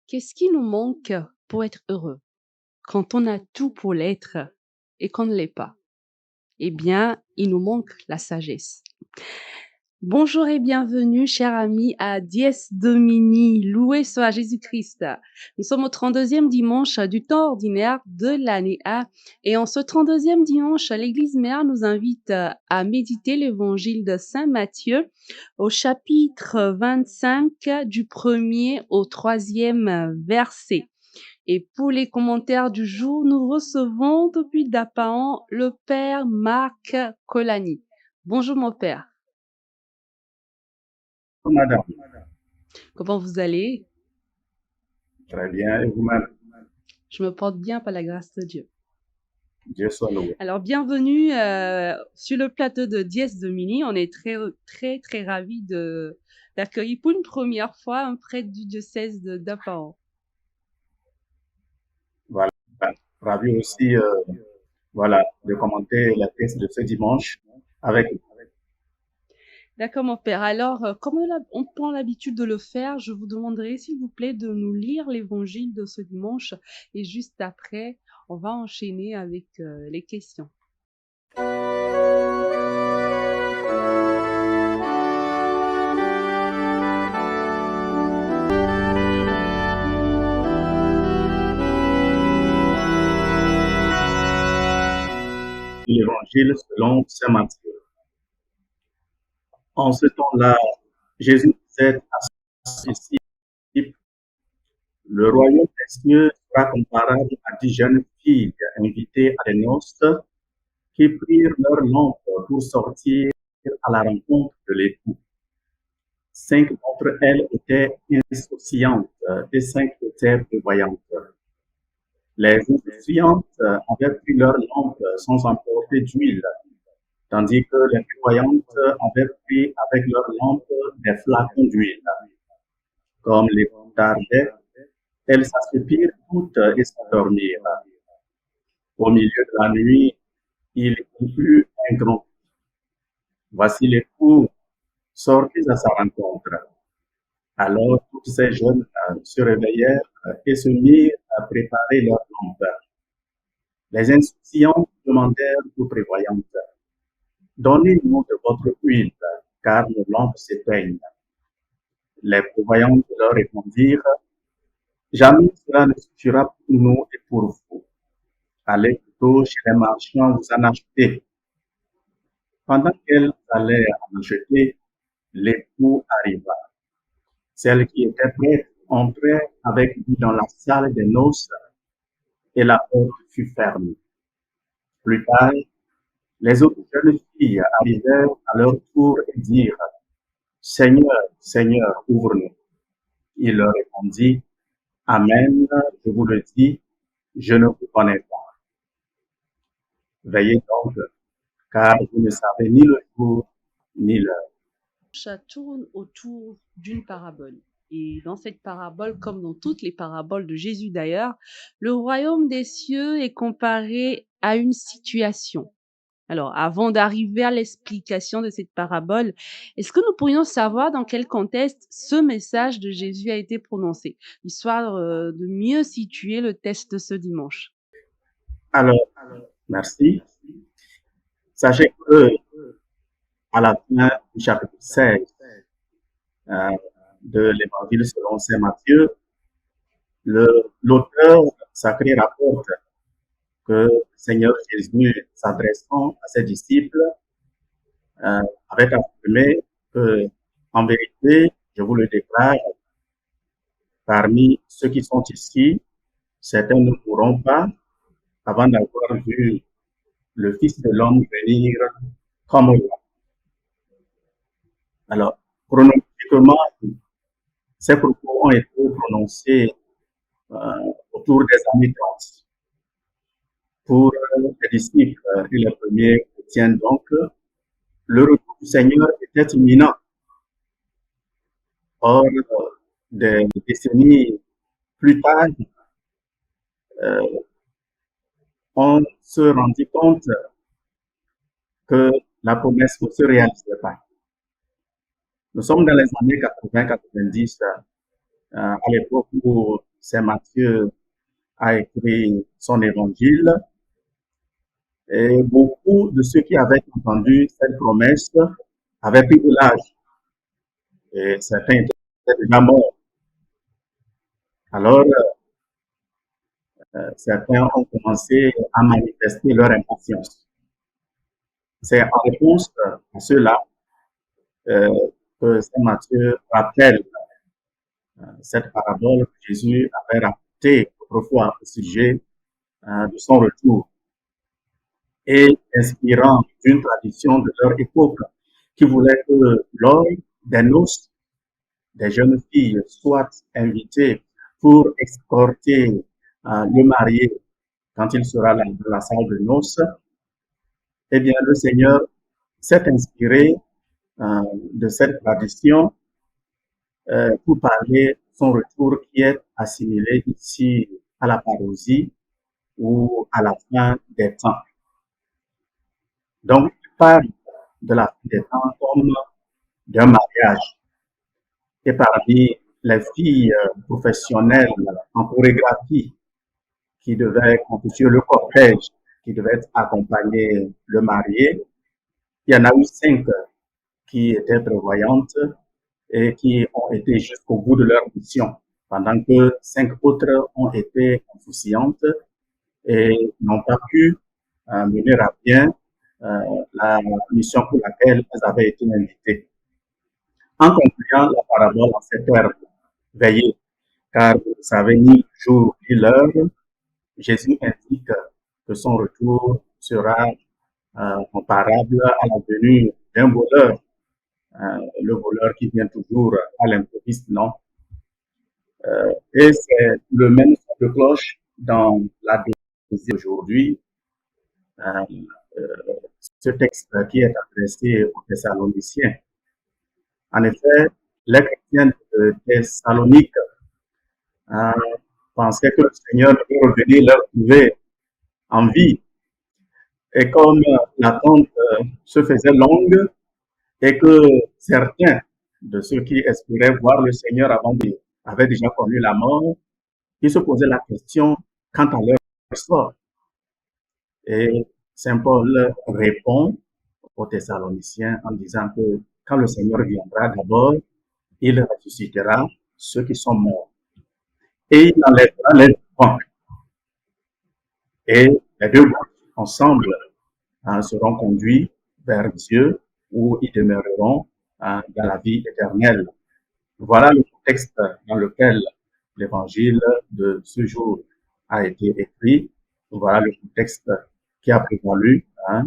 Qu'est-ce qui nous manque pour être heureux? Quand on a tout pour l'être et qu'on ne l'est pas? Eh bien, il nous manque la sagesse. Bonjour et bienvenue, chers amis, à Dies Domini, loué soit Jésus-Christ. Nous sommes au 32e dimanche du temps ordinaire de l'année A et en ce 32e dimanche, l'Église Mère nous invite à méditer l'évangile de Saint Matthieu au chapitre 25 du 1er au 3e verset. Et pour les commentaires du jour, nous recevons depuis Dapaon le Père Marc Colani. Bonjour mon Père. Madame, Comment vous allez? très bien. Et vous-même, Je me porte bien par la grâce de Dieu. Dieu soit loué. Alors, bienvenue sur le plateau de Dies Domini. On est très ravis d'accueillir pour une première fois un prêtre du diocèse de Dapaon. Voilà. Ravi aussi, de commenter la thèse de ce dimanche avec vous. D'accord, mon Père. Alors, comme on prend l'habitude de le faire, je vous demanderai, s'il vous plaît, de nous lire l'évangile de ce dimanche. Et juste après, on va enchaîner avec les questions. L'évangile selon saint Matthieu. En ce temps-là, Jésus disait à ses disciples, le royaume des cieux sera comparable à 10 jeunes filles invitées à des noces qui prirent leur lampe pour sortir à la rencontre de l'époux. 5 d'entre elles étaient insouciantes et 5 étaient prévoyantes. Les insouciantes avaient pris leur lampe sans emporter d'huile, tandis que les prévoyantes avaient pris avec leur lampe des flacons d'huile. Comme les tardait, elles s'assoupirent toutes et s'endormirent. Au milieu de la nuit, il y eut un grand cri. Voici l'époux, sortez à sa rencontre. Alors toutes ces jeunes se réveillèrent et se mirent à préparer leurs lampes. Les insouciantes demandèrent aux prévoyantes, donnez-nous de votre huile, car nos lampes s'éteignent. Les prévoyantes leur répondirent, jamais cela ne suffira pour nous et pour vous. Allez plutôt chez les marchands vous en acheter. Pendant qu'elles allaient en acheter, l'époux arriva. Celles qui étaient prêtes entraient avec lui dans la salle des noces et la porte fut fermée. Plus tard, les autres jeunes filles arrivèrent à leur tour et dirent, Seigneur, Seigneur, ouvre-nous. Il leur répondit, Amen, je vous le dis, je ne vous connais pas. Veillez donc, car vous ne savez ni le jour ni l'heure. Ça tourne autour d'une parabole. Et dans cette parabole, comme dans toutes les paraboles de Jésus d'ailleurs, le royaume des cieux est comparé à une situation. Alors, avant d'arriver à l'explication de cette parabole, est-ce que nous pourrions savoir dans quel contexte ce message de Jésus a été prononcé, histoire de mieux situer le texte de ce dimanche? Alors, merci. Sachez que à la fin du chapitre 16 euh, de l'évangile selon saint Matthieu, l'auteur sacré rapporte que le Seigneur Jésus, s'adressant à ses disciples, avait affirmé que, en vérité, je vous le déclare, parmi ceux qui sont ici, certains ne mourront pas avant d'avoir vu le Fils de l'homme venir comme roi. Alors, chronologiquement, ces propos ont été prononcés autour des années 30. Pour les disciples et les premiers chrétiens, donc, le retour du Seigneur était imminent. Or, des décennies plus tard, on se rendit compte que la promesse ne se réalisait pas. Nous sommes dans les années 80-90, à l'époque où Saint Matthieu a écrit son évangile. Et beaucoup de ceux qui avaient entendu cette promesse avaient pris de l'âge. Et certains étaient déjà morts. Alors, certains ont commencé à manifester leur impatience. C'est en réponse à cela que Saint Matthieu rappelle cette parabole que Jésus avait racontée autrefois au sujet de son retour, et inspirant d'une tradition de leur époque qui voulait que lors des noces, des jeunes filles soient invitées pour escorter le marié quand il sera dans la salle de noces. Eh bien, le Seigneur s'est inspiré de cette tradition pour parler de son retour qui est assimilé ici à la parousie ou à la fin des temps. Donc, il parle de la fin des temps comme d'un mariage. Et parmi les filles professionnelles en chorégraphie qui devaient constituer le cortège, qui devait accompagner le marié, il y en a eu 5 qui étaient prévoyantes et qui ont été jusqu'au bout de leur mission, pendant que 5 autres ont été insouciantes et n'ont pas pu mener à bien la mission pour laquelle elles avaient été invitées. En concluant la parabole en ces termes, veillez, car vous ne savez ni le jour ni l'heure, Jésus indique que son retour sera comparable à la venue d'un voleur, le voleur qui vient toujours à l'improviste, non? Et c'est le même son de cloche dans la deuxième aujourd'hui. Ce texte qui est adressé aux Thessaloniciens. En effet, les chrétiens de Thessalonique pensaient que le Seigneur devait revenir leur trouver en vie. Et comme l'attente se faisait longue et que certains de ceux qui espéraient voir le Seigneur avant avaient déjà connu la mort, ils se posaient la question quant à leur sort. Et Saint Paul répond aux Thessaloniciens en disant que quand le Seigneur viendra d'abord, il ressuscitera ceux qui sont morts et il enlèvera les vivants. Et les deux ensemble seront conduits vers Dieu où ils demeureront dans la vie éternelle. Voilà le contexte dans lequel l'évangile de ce jour a été écrit. Voilà le contexte qui a prévalu à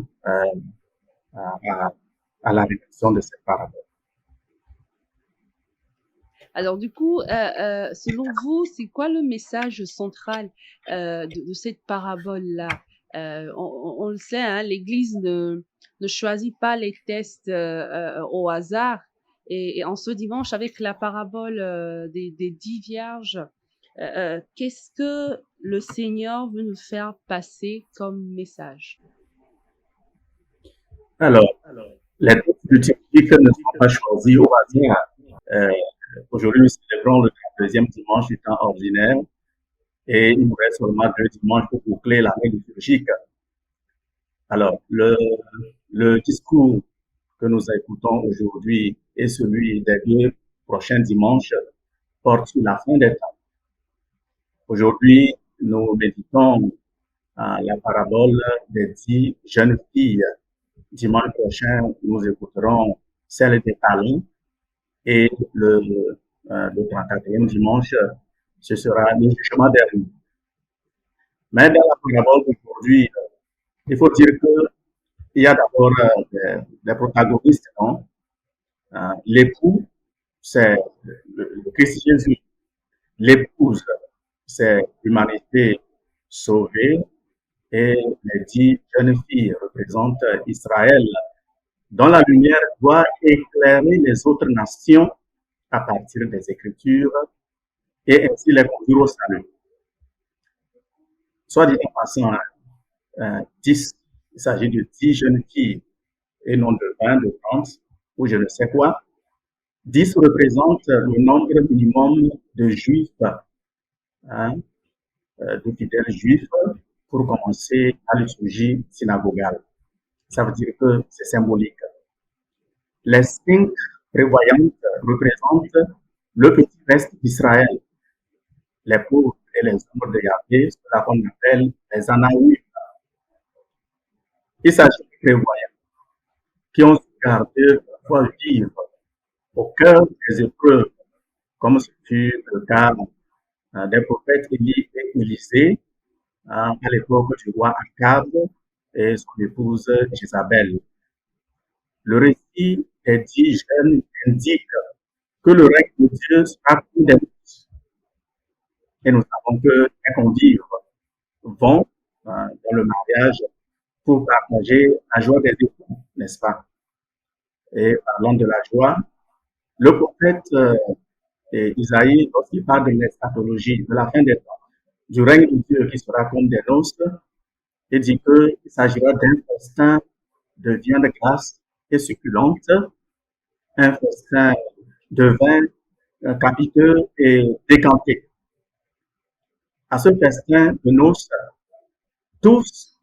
la rédaction de cette parabole. Alors du coup, selon vous, c'est quoi le message central de cette parabole-là? On le sait, hein, l'Église ne choisit pas les textes au hasard. Et en ce dimanche, avec la parabole des 10 vierges, qu'est-ce que le Seigneur veut nous faire passer comme message? Alors, les textes liturgiques ne sont pas choisis au hasard. Aujourd'hui, nous célébrons le 32e dimanche du temps ordinaire et il nous reste seulement 2 dimanches pour boucler l'année liturgique. Alors, le discours que nous écoutons aujourd'hui et celui des 2 prochains dimanches porte sur la fin des temps. Aujourd'hui, nous méditons la parabole des 10 jeunes filles. Dimanche prochain, nous écouterons celle des talents et le 34e dimanche, ce sera le jugement dernier. Mais dans la parabole d'aujourd'hui, il faut dire qu'il y a d'abord des protagonistes, non? L'époux, c'est le Christ Jésus. L'épouse, c'est l'humanité sauvée. Et les 10 jeunes filles représentent Israël, dont la lumière doit éclairer les autres nations à partir des Écritures et ainsi les conduire au salut. Soit dit en passant, 10, il s'agit de 10 jeunes filles et non de 20, de 30 ou je ne sais quoi. 10 représente le nombre minimum de juifs hein, de fidèles juifs pour commencer la liturgie synagogale. Ça veut dire que c'est symbolique. Les 5 prévoyantes représentent le petit reste d'Israël, les pauvres et les ombres de Yahvé, cela qu'on appelle les Anaïm. Il s'agit de prévoyants qui ont su garder parfois vivre au cœur des épreuves, comme ce fut le cas des prophètes Élie et Élisée à l'époque du roi Akab et son épouse Jézabel. Le récit des 10 jeunes indique que le règne de Dieu sera pour des tous. Et nous savons que les convives vont dans le mariage pour partager la joie des époux, n'est-ce pas? Et parlant de la joie, le prophète Isaïe, lorsqu'il parle de l'eschatologie, de la fin des temps, du règne de Dieu qui sera comme des noces, il dit qu'il s'agira d'un festin de viande grasse et succulente, un festin de vin capiteux et décanté. À ce festin de noces, tous,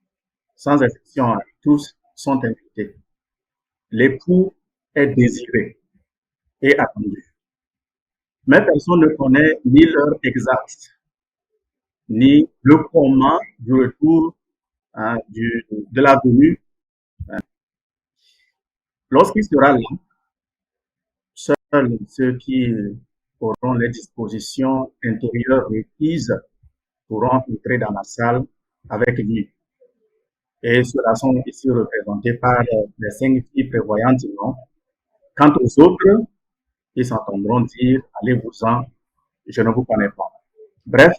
sans exception, tous sont invités. L'époux est désiré et attendu. Mais personne ne connaît ni l'heure exacte, ni le comment du retour de la venue. Lorsqu'il sera là, seuls ceux qui auront les dispositions intérieures requises pourront entrer dans la salle avec lui. Et ceux-là sont ici représentés par les 5 filles prévoyantes, non? Quant aux autres, ils s'entendront dire, allez-vous-en, je ne vous connais pas. Bref,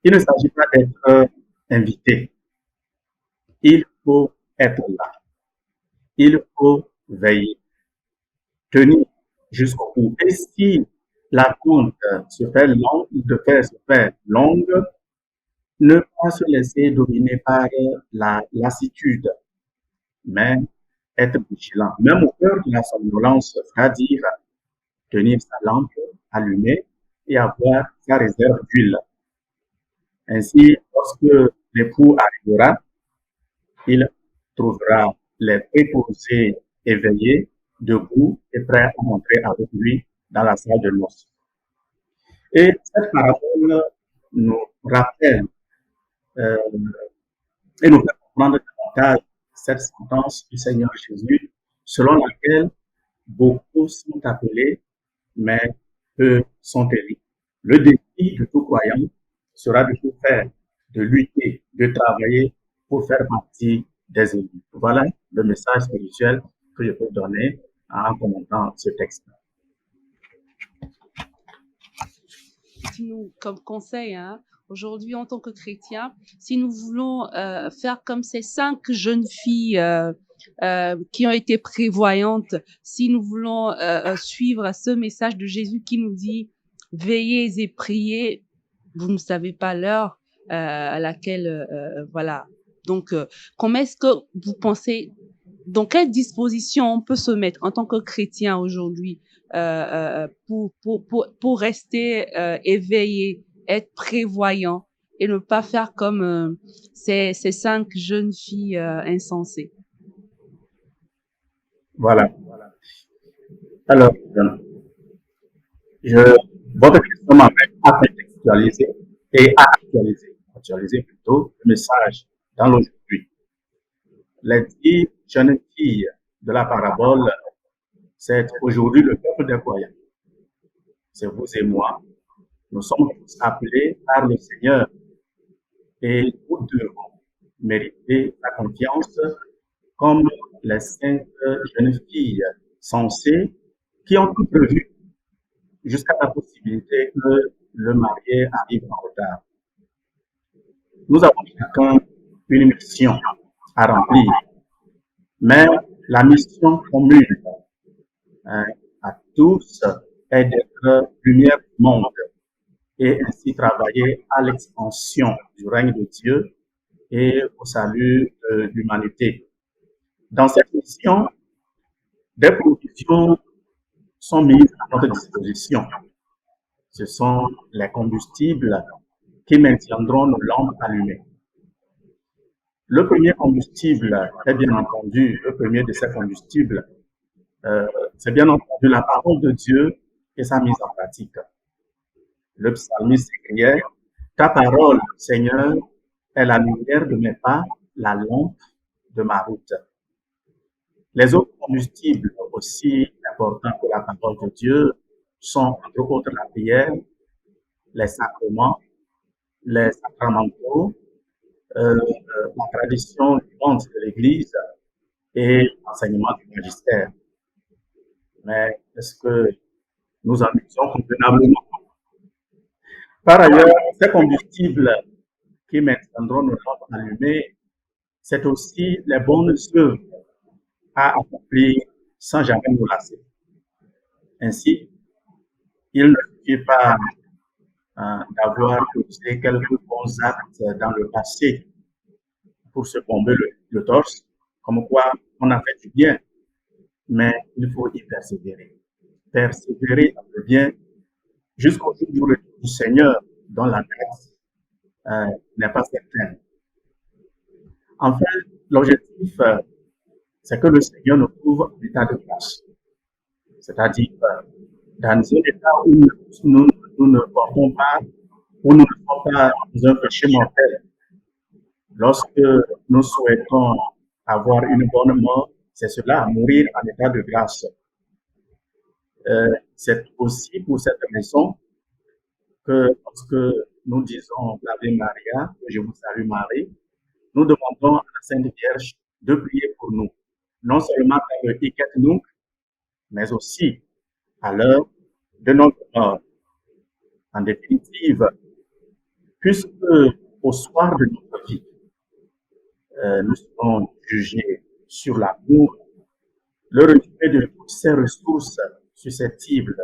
il ne s'agit pas d'être invité. Il faut être là. Il faut veiller, tenir jusqu'au bout. Et si l'attente se fait longue, ne pas se laisser dominer par la lassitude, mais être vigilant. Même au cœur de la somnolence, c'est-à-dire tenir sa lampe allumée et avoir sa réserve d'huile. Ainsi, lorsque l'époux arrivera, il trouvera les préposés éveillés, debout et prêts à entrer avec lui dans la salle de noces. Et cette parabole nous rappelle et nous fait comprendre davantage cette sentence du Seigneur Jésus, selon laquelle beaucoup sont appelés, mais peu sont élus. Le défi de tout croyant sera de tout faire, de lutter, de travailler pour faire partie des élus. Voilà le message spirituel que je peux donner en commentant ce texte. Nous, comme conseil, hein, aujourd'hui en tant que chrétiens, si nous voulons faire comme ces 5 jeunes filles qui ont été prévoyantes, si nous voulons suivre ce message de Jésus qui nous dit « Veillez et priez », vous ne savez pas l'heure à laquelle, voilà. Donc, comment est-ce que vous pensez, dans quelle disposition on peut se mettre en tant que chrétien aujourd'hui pour rester éveillé, être prévoyant et ne pas faire comme ces 5 jeunes filles insensées. Voilà. Alors, votre question m'amène à contextualiser et à actualiser plutôt le message dans l'aujourd'hui. Les 10 jeunes filles de la parabole, c'est aujourd'hui le peuple des croyants. C'est vous et moi. Nous sommes tous appelés par le Seigneur et nous devons mériter sa confiance comme les 5 jeunes filles sensées qui ont tout prévu jusqu'à la possibilité que le marié arrive en retard. Nous avons chacun une mission à remplir, mais la mission commune à tous est d'être lumière du monde et ainsi travailler à l'expansion du règne de Dieu et au salut de l'humanité. Dans cette mission, des provisions sont mises à notre disposition. ce sont les combustibles qui maintiendront nos lampes allumées. Le premier combustible est bien entendu, le premier de ces combustibles, c'est bien entendu la parole de Dieu et sa mise en pratique. Le psalmiste s'écriait, ta parole, Seigneur, est la lumière de mes pas, la lampe de ma route. Les autres combustibles aussi importants que la parole de Dieu sont, entre autres, la prière, les sacrements, les sacramentaux, la tradition vivante de l'Église et l'enseignement du magistère. Mais est-ce que nous en usons convenablement? Par ailleurs, ces combustibles qui maintiendront nos lampes allumées, c'est aussi les bonnes œuvres à accomplir sans jamais nous lasser. Ainsi, il ne suffit pas d'avoir posé quelques bons actes dans le passé pour se bomber le torse, comme quoi on a fait du bien, mais il faut y persévérer. Persévérer dans le bien jusqu'au jour du retour du Seigneur, dont la date n'est pas certaine. Enfin, l'objectif, c'est que le Seigneur nous trouve en état de grâce. C'est-à-dire, dans un état où nous ne portons pas, où nous ne sommes pas dans un péché mortel. Lorsque nous souhaitons avoir une bonne mort, c'est cela, mourir en état de grâce. C'est aussi pour cette raison que lorsque nous disons l'Ave Maria, que je vous salue Marie, nous demandons à la Sainte Vierge de prier pour nous, non seulement quand le hic et nunc, mais aussi à l'heure de notre mort. En définitive, puisque au soir de notre vie, nous serons jugés sur l'amour, le résumé de toutes ces ressources susceptibles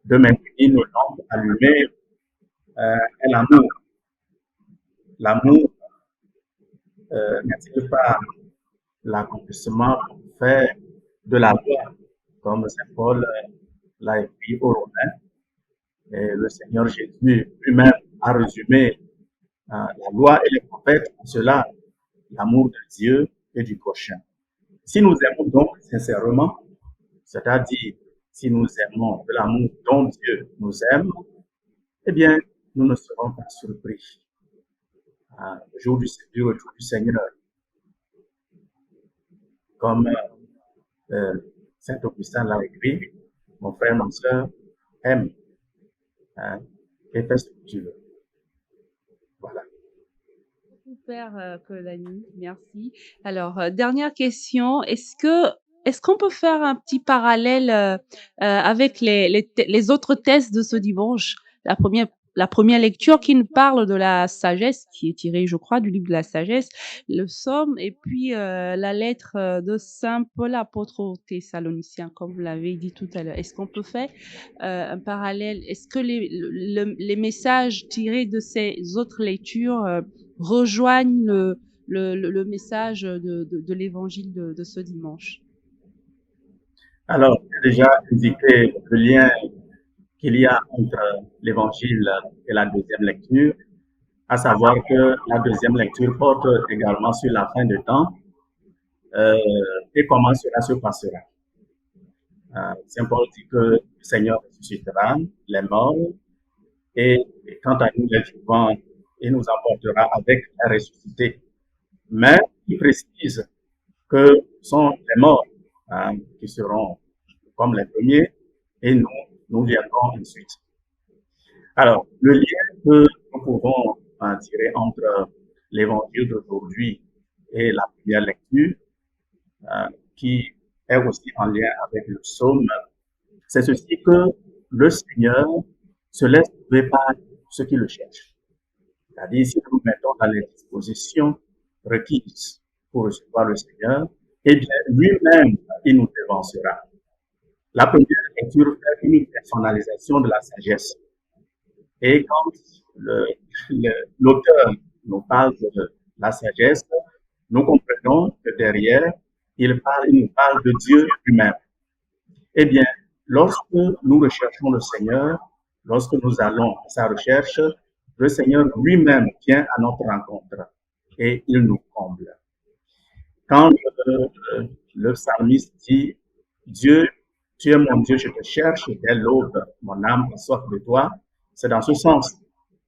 de maintenir nos lampes allumées est l'amour. L'amour n'est-il pas l'accomplissement fait de la loi, comme Saint Paul l'a écrit aux Romains, et le Seigneur Jésus lui-même a résumé la loi et les prophètes en cela, l'amour de Dieu et du prochain. Si nous aimons donc sincèrement, c'est-à-dire si nous aimons de l'amour dont Dieu nous aime, eh bien, nous ne serons pas surpris. Le jour du retour du Seigneur, comme Saint Augustin l'a écrit, mon frère, ma soeur, aime et fais ce que tu veux. Voilà. Super, Colani, merci. Alors, dernière question, est-ce qu'on peut faire un petit parallèle avec les autres tests de ce dimanche? La première lecture qui nous parle de la sagesse, qui est tirée, je crois, du livre de la sagesse, le psaume, et puis la lettre de Saint Paul apôtre aux Thessaloniciens, comme vous l'avez dit tout à l'heure. Est-ce qu'on peut faire un parallèle? Est-ce que les messages tirés de ces autres lectures rejoignent le message de l'évangile de ce dimanche? Alors, j'ai déjà indiqué le lien qu'il y a entre l'évangile et la deuxième lecture, à savoir que la deuxième lecture porte également sur la fin de temps et comment cela se passera. Saint Paul dit que le Seigneur ressuscitera les morts et quant à nous les vivants, il nous emportera avec les ressuscités. Mais il précise que ce sont les morts qui seront comme les premiers et nous viendrons ensuite. Alors, le lien que nous pouvons tirer entre l'évangile d'aujourd'hui et la première lecture, qui est aussi en lien avec le psaume, c'est ceci que le Seigneur se laisse trouver par ceux qui le cherchent. C'est-à-dire, si nous mettons dans les dispositions requises pour recevoir le Seigneur, eh bien, lui-même, il nous devancera. La première lecture fait une personnalisation de la sagesse. Et quand l'auteur nous parle de la sagesse, nous comprenons que derrière, il nous parle de Dieu lui-même. Eh bien, lorsque nous recherchons le Seigneur, lorsque nous allons à sa recherche, le Seigneur lui-même vient à notre rencontre et il nous comble. Quand le psalmiste dit Dieu, tu es mon Dieu, je te cherche dès l'aube, mon âme a soif de toi, c'est dans ce sens.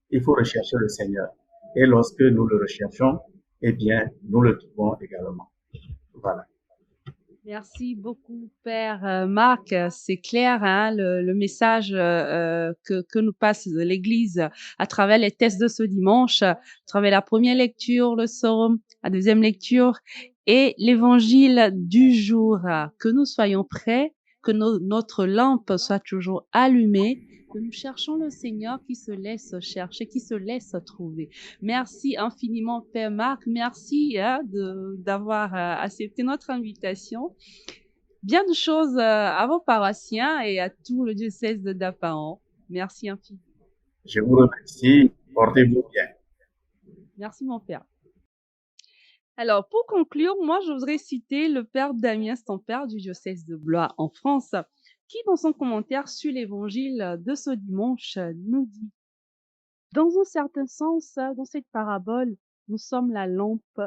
Il faut rechercher le Seigneur. Et lorsque nous le recherchons, eh bien, nous le trouvons également. Voilà. Merci beaucoup, Père Marc. C'est clair, hein, le message que nous passe l'Église à travers les tests de ce dimanche, à travers la première lecture, le psaume, la deuxième lecture et l'évangile du jour. Que nous soyons prêts, que notre lampe soit toujours allumée, que nous cherchons le Seigneur qui se laisse chercher, qui se laisse trouver. Merci infiniment, Père Marc. Merci hein, d'avoir accepté notre invitation. Bien de choses à vos paroissiens et à tout le diocèse de Dapaon. Merci infiniment. Je vous remercie. Portez-vous bien. Merci, mon Père. Alors, pour conclure, moi, je voudrais citer le Père Damien Stampert du diocèse de Blois en France, qui, dans son commentaire sur l'évangile de ce dimanche, nous dit dans un certain sens, dans cette parabole, nous sommes la lampe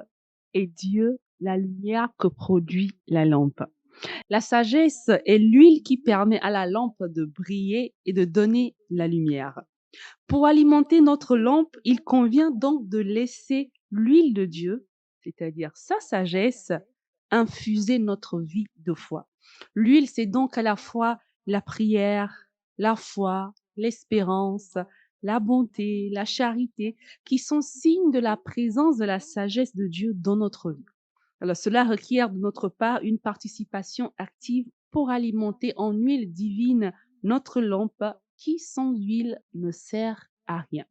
et Dieu, la lumière que produit la lampe. La sagesse est l'huile qui permet à la lampe de briller et de donner la lumière. Pour alimenter notre lampe, il convient donc de laisser l'huile de Dieu, c'est-à-dire sa sagesse, infuser notre vie de foi. L'huile, c'est donc à la fois la prière, la foi, l'espérance, la bonté, la charité, qui sont signes de la présence de la sagesse de Dieu dans notre vie. Alors, cela requiert de notre part une participation active pour alimenter en huile divine notre lampe qui, sans huile, ne sert à rien.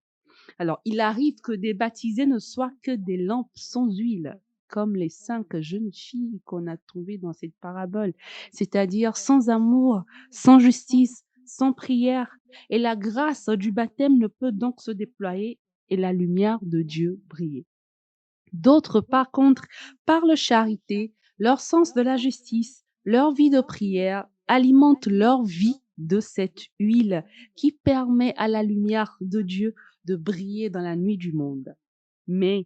Alors, il arrive que des baptisés ne soient que des lampes sans huile, comme les 5 jeunes filles qu'on a trouvées dans cette parabole, c'est-à-dire sans amour, sans justice, sans prière. Et la grâce du baptême ne peut donc se déployer et la lumière de Dieu briller. D'autres, par contre, par la charité, leur sens de la justice, leur vie de prière, alimentent leur vie de cette huile qui permet à la lumière de Dieu de briller dans la nuit du monde. Mais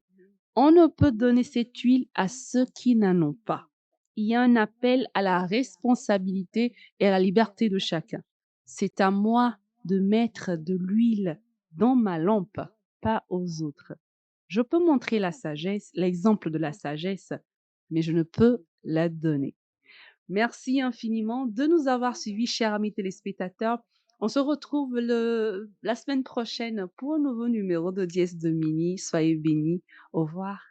on ne peut donner cette huile à ceux qui n'en ont pas. Il y a un appel à la responsabilité et à la liberté de chacun. C'est à moi de mettre de l'huile dans ma lampe, pas aux autres. Je peux montrer la sagesse, l'exemple de la sagesse, mais je ne peux la donner. Merci infiniment de nous avoir suivis, chers amis téléspectateurs. On se retrouve la semaine prochaine pour un nouveau numéro de Dièse Domini. Soyez bénis. Au revoir.